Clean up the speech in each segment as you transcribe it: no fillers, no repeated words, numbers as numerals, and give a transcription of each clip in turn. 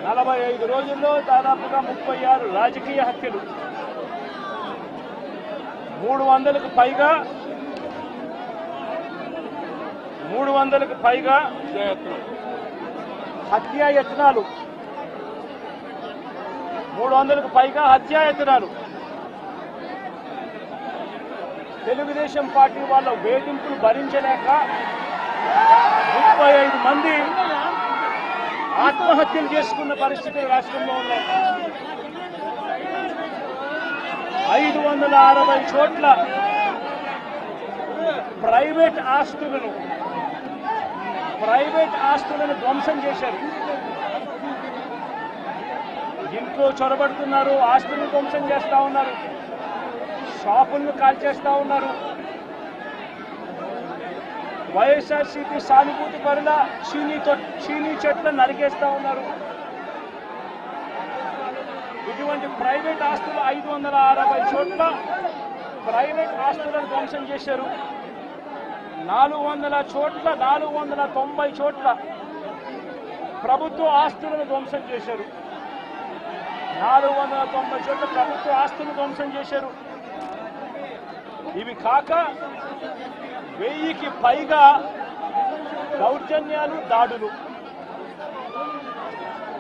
45 రోజుల్లో దాదాపుగా 36 రాజకీయ హత్యలు, 300కు పైగా హత్యాయత్నాలు, 300కు పైగా హత్యాయత్నాలు. తెలుగుదేశం పార్టీ వాళ్ళ వేధింపులు భరించలేక 35 మంది ఆత్మహత్యలు చేసుకున్న పరిస్థితులు రాష్ట్రంలో ఉన్నాయి. 560 చోట్ల ప్రైవేట్ ఆస్తులను ధ్వంసం చేశారు. ఇంట్లో చొరబడుతున్నారు, ఆస్తులను ధ్వంసం చేస్తా ఉన్నారు, షాపులను కాల్చేస్తా ఉన్నారు. వైఎస్ఆర్సీపీ సానుభూతి పరుల చీనీ చెట్లను నరికేస్తా ఉన్నారు. ఇటువంటి ప్రైవేట్ ఆస్తులు 560 చోట్ల ప్రైవేట్ ఆస్తులను ధ్వంసం చేశారు. 490 చోట్ల ప్రభుత్వ ఆస్తులను ధ్వంసం చేశారు. 490 చోట్ల ప్రభుత్వ ఆస్తులను ధ్వంసం చేశారు. ఇవి కాక 1000కి పైగా దౌర్జన్యాలు, దాడులు.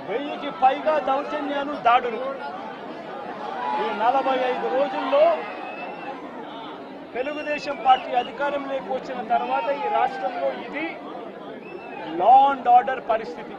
1000కి పైగా దౌర్జన్యాలు, దాడులు. ఈ 45 రోజుల్లో తెలుగుదేశం పార్టీ అధికారంలోకి వచ్చిన తర్వాత ఈ రాష్ట్రంలో ఇది లా అండ్ ఆర్డర్ పరిస్థితి.